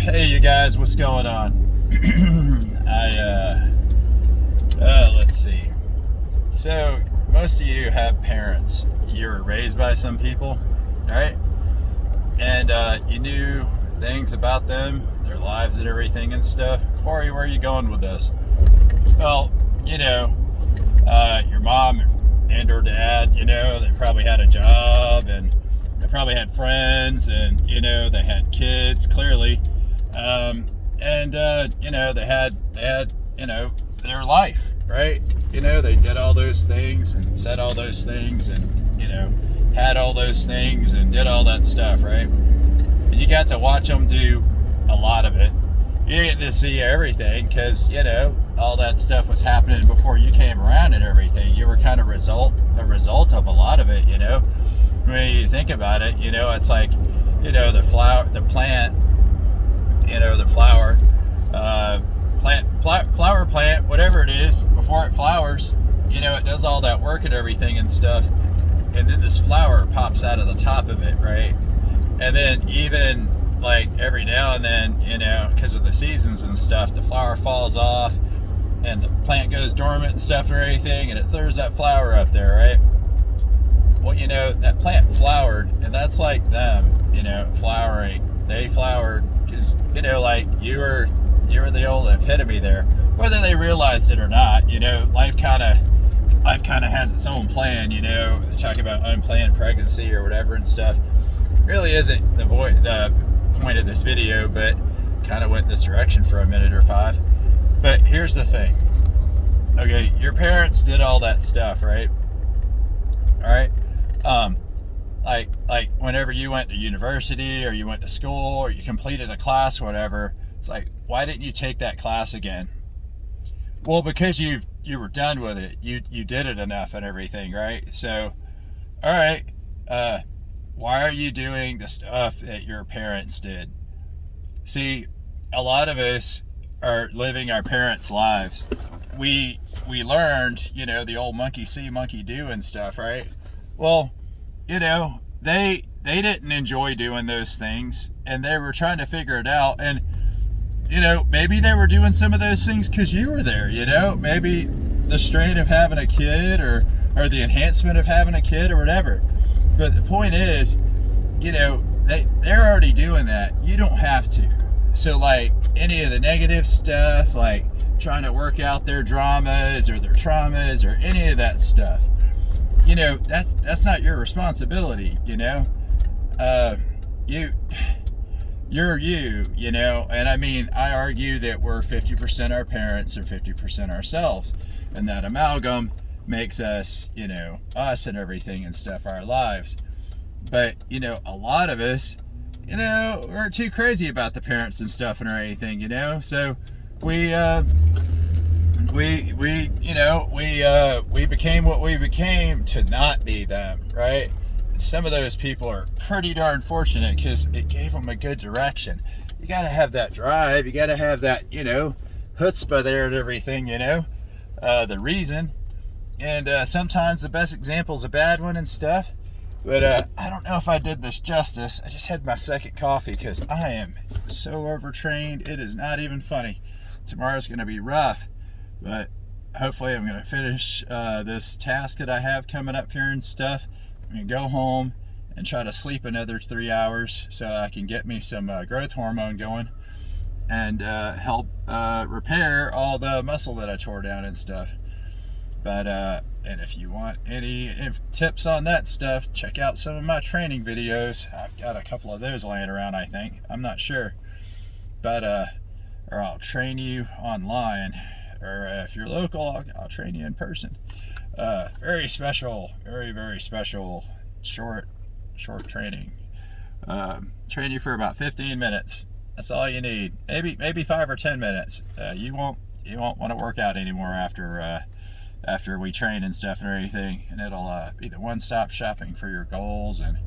Hey, you guys, what's going on? Let's see. So, most of you have parents. You were raised by some people, right? And you knew things about them, their lives and everything and stuff. Corey, where are you going with this? Well, your mom and or dad, they probably had a job and they probably had friends and, they had kids, clearly. They had, their life, right? They did all those things and said all those things and, had all those things and did all that stuff, right? And you got to watch them do a lot of it. You didn't get to see everything because, all that stuff was happening before you came around and everything. You were kind of a result of a lot of it, When you think about it, it's like, the plant, the flower plant, whatever it is, before it flowers, it does all that work and everything and stuff. And then this flower pops out of the top of it, right? And then even like every now and then, because of the seasons and stuff, the flower falls off and the plant goes dormant and stuff and everything, and it throws that flower up there, right? Well, that plant flowered, and that's like them, flowering. They flowered because, like you were the old epitome there. Whether they realized it or not, life kind of has its own plan, They talk about unplanned pregnancy or whatever and stuff. Really isn't the point of this video, but kind of went this direction for a minute or five. But here's the thing. Okay, your parents did all that stuff, right? All right. Like whenever you went to university or you went to school or you completed a class or whatever, it's like, why didn't you take that class again? Well, because you were done with it. You did it enough and everything, right? So, all right, why are you doing the stuff that your parents did? See, a lot of us are living our parents' lives. We learned, the old monkey see, monkey do and stuff, right? Well, they didn't enjoy doing those things, and they were trying to figure it out. And maybe they were doing some of those things because you were there. Maybe the strain of having a kid or the enhancement of having a kid or whatever. But the point is, they're already doing that. You don't have to. So like any of the negative stuff, like trying to work out their dramas or their traumas or any of that stuff, that's not your responsibility. You're you, and I mean, I argue that we're 50% our parents and 50% ourselves, and that amalgam makes us, us and everything and stuff, our lives. But, a lot of us, we're too crazy about the parents and stuff and anything, so we became what we became to not be them, right? Some of those people are pretty darn fortunate because it gave them a good direction. You got to have that drive. You got to have that, chutzpah there and everything, the reason. And sometimes the best example is a bad one and stuff. But I don't know if I did this justice. I just had my second coffee because I am so overtrained. It is not even funny. Tomorrow's going to be rough. But hopefully I'm going to finish this task that I have coming up here and stuff. I'm going to go home and try to sleep another 3 hours so I can get me some growth hormone going and help repair all the muscle that I tore down and stuff. But and if you want any tips on that stuff, check out some of my training videos. I've got a couple of those laying around, I think. I'm not sure. But or I'll train you online, or if you're local, I'll train you in person. Very special, very, very special short training. Train you for about 15 minutes. That's all you need. Maybe 5 or 10 minutes. You won't want to work out anymore after we train and stuff and everything. And it'll be the one-stop shopping for your goals. And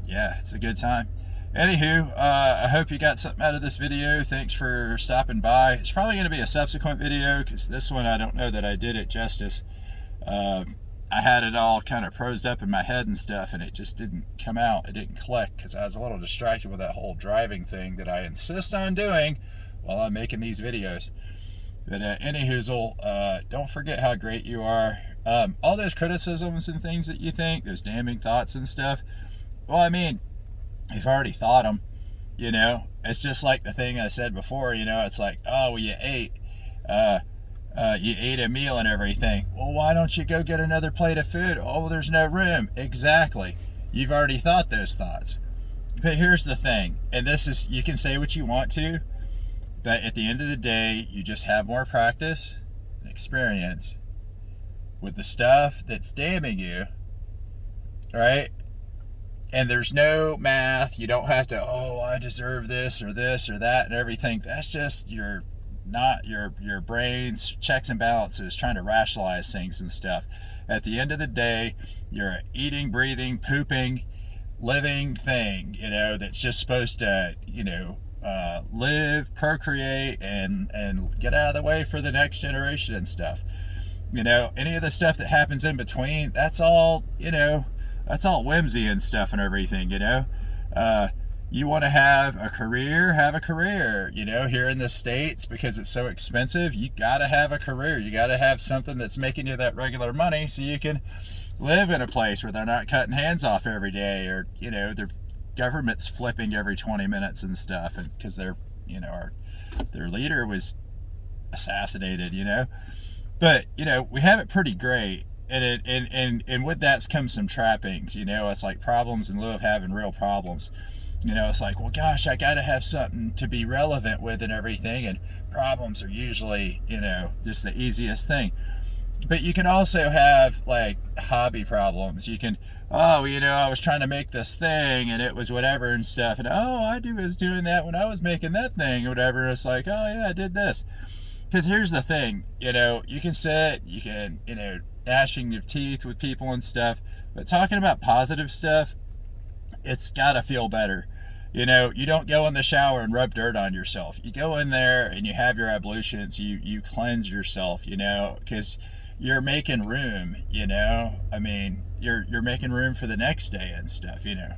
yeah, it's a good time. Anywho, I hope you got something out of this video. Thanks for stopping by. It's probably going to be a subsequent video because this one I don't know that I did it justice. I had it all kind of prosed up in my head and stuff, and it just didn't come out. It didn't click because I was a little distracted with that whole driving thing that I insist on doing while I'm making these videos. But anywhoozle, don't forget how great you are. All those criticisms and things that you think, those damning thoughts and stuff, well, I mean, you've already thought them, you know. It's just like the thing I said before, you know, it's like, oh, well, you ate a meal and everything. Well, why don't you go get another plate of food? Oh, well, there's no room. Exactly. You've already thought those thoughts. But here's the thing, and this is, you can say what you want to, but at the end of the day, you just have more practice and experience with the stuff that's damning you, right? And there's no math. You don't have to, oh, I deserve this or that and everything. That's just your brain's checks and balances trying to rationalize things and stuff. At the end of the day, you're an eating, breathing, pooping, living thing, you know, that's just supposed to, you know, live, procreate, and get out of the way for the next generation and stuff. You know, any of the stuff that happens in between, that's all, you know, that's all whimsy and stuff and everything, you know. You want to have a career, you know. Here in the States, because it's so expensive, you got to have a career. You got to have something that's making you that regular money so you can live in a place where they're not cutting hands off every day, or, you know, their government's flipping every 20 minutes and stuff, and because they're, you know, their leader was assassinated, you know. But, you know, we have it pretty great. And with that comes some trappings, you know. It's like problems in lieu of having real problems. You know, it's like, well, gosh, I got to have something to be relevant with and everything. And problems are usually, you know, just the easiest thing. But you can also have, like, hobby problems. You can, oh, you know, I was trying to make this thing and it was whatever and stuff. And, oh, I was doing that when I was making that thing or whatever. And it's like, oh, yeah, I did this. Because here's the thing, you know, you can sit, you can, you know, gnashing your teeth with people and stuff. But talking about positive stuff, it's got to feel better. You know, you don't go in the shower and rub dirt on yourself. You go in there and you have your ablutions, you cleanse yourself, you know, because you're making room, you know. I mean, you're making room for the next day and stuff, you know.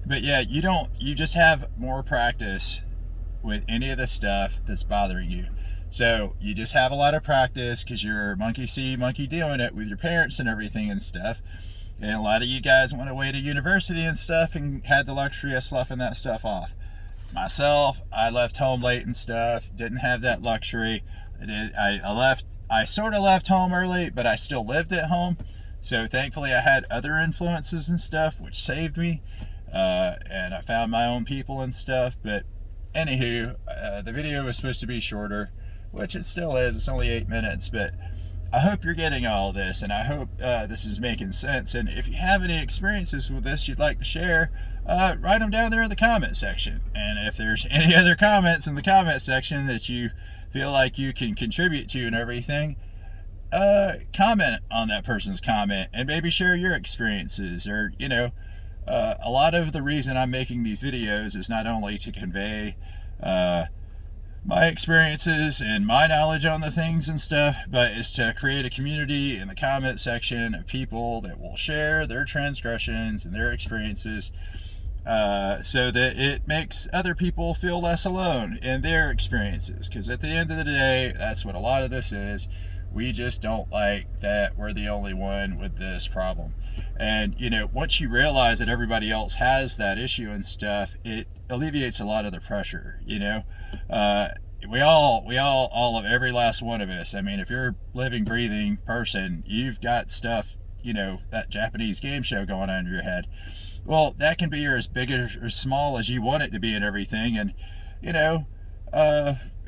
But yeah, you just have more practice with any of the stuff that's bothering you. So you just have a lot of practice because you're monkey see, monkey doing it with your parents and everything and stuff. And a lot of you guys went away to university and stuff and had the luxury of sloughing that stuff off. Myself, I left home late and stuff, didn't have that luxury. I sort of left home early, but I still lived at home. So thankfully I had other influences and stuff, which saved me. And I found my own people and stuff. But anywho, the video was supposed to be shorter, which it still is. It's only 8 minutes, but I hope you're getting all this, and I hope this is making sense. And if you have any experiences with this you'd like to share, write them down there in the comment section. And if there's any other comments in the comment section that you feel like you can contribute to and everything, comment on that person's comment and maybe share your experiences. Or, you know, a lot of the reason I'm making these videos is not only to convey my experiences and my knowledge on the things and stuff, but is to create a community in the comment section of people that will share their transgressions and their experiences, so that it makes other people feel less alone in their experiences. Because at the end of the day, that's what a lot of this is. We just don't like that we're the only one with this problem. And, you know, once you realize that everybody else has that issue and stuff, it alleviates a lot of the pressure, you know. We all of every last one of us, I mean, if you're a living, breathing person, you've got stuff, you know, that Japanese game show going on in your head. Well, that can be as big or small as you want it to be and everything. And, you know,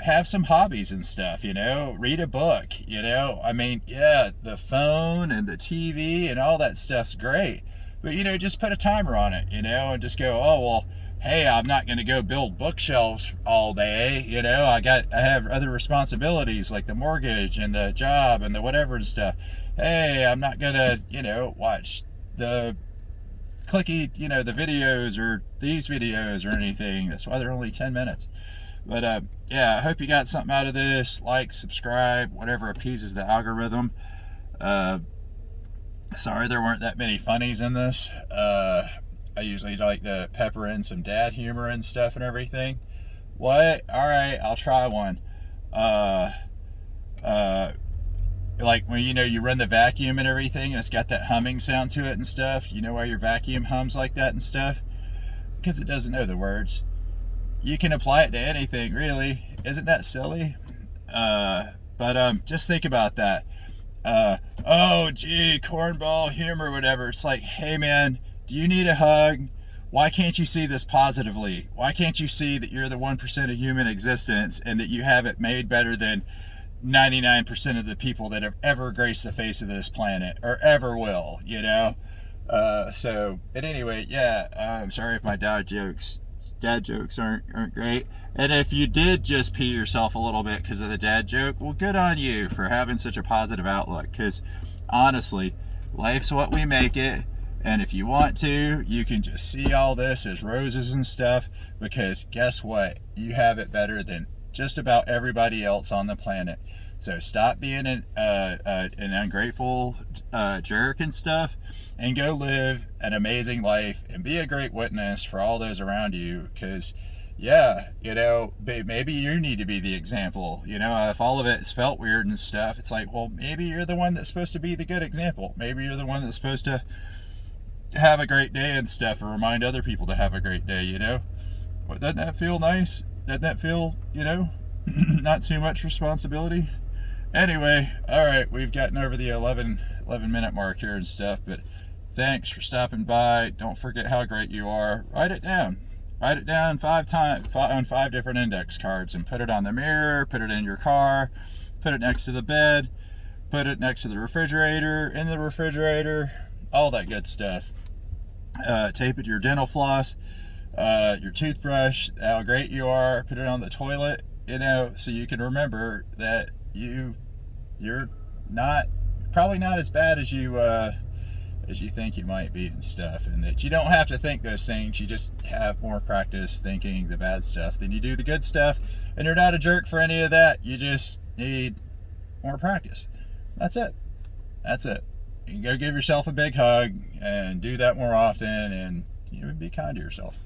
have some hobbies and stuff, you know, read a book, you know. I mean, yeah, the phone and the TV and all that stuff's great, but, you know, just put a timer on it, you know, and just go, oh, well, hey, I'm not going to go build bookshelves all day, you know. I have other responsibilities like the mortgage and the job and the whatever and stuff. Hey, I'm not going to, you know, watch the clicky, you know, the videos or these videos or anything. That's why they're only 10 minutes. But yeah, I hope you got something out of this. Like, subscribe, whatever appeases the algorithm. Sorry there weren't that many funnies in this. I usually like to pepper in some dad humor and stuff and everything. What? All right, I'll try one. Uh, uh, like when you run the vacuum and everything, and it's got that humming sound to it and stuff. You know why your vacuum hums like that and stuff? Because it doesn't know the words. You can apply it to anything, really. Isn't that silly? But just think about that. Oh, gee, cornball humor, whatever. It's like, hey, man, do you need a hug? Why can't you see this positively? Why can't you see that you're the 1% of human existence and that you have it made better than 99% of the people that have ever graced the face of this planet or ever will, you know? So at any rate, yeah, I'm sorry if my dad jokes aren't great. And if you did just pee yourself a little bit because of the dad joke, well, good on you for having such a positive outlook. Because honestly, life's what we make it. And if you want to, you can just see all this as roses and stuff. Because guess what? You have it better than just about everybody else on the planet. So stop being an ungrateful jerk and stuff, and go live an amazing life and be a great witness for all those around you. Because, yeah, maybe you need to be the example. If all of it's felt weird and stuff, it's like, well, maybe you're the one that's supposed to be the good example. Maybe you're the one that's supposed to have a great day and stuff, or remind other people to have a great day. What, doesn't that feel nice? Doesn't that feel, not too much responsibility? Anyway, all right, we've gotten over the 11 minute mark here and stuff, but thanks for stopping by. Don't forget how great you are. Write it down 5 times on 5 different index cards, and put it on the mirror, put it in your car, put it next to the bed, put it next to the refrigerator, in the refrigerator, all that good stuff. Tape it to your dental floss, your toothbrush, how great you are. Put it on the toilet, so you can remember that you're probably not as bad as you think you might be and stuff, and that you don't have to think those things. You just have more practice thinking the bad stuff than you do the good stuff, and you're not a jerk for any of that. You just need more practice. That's it. You can go give yourself a big hug and do that more often, and be kind to yourself.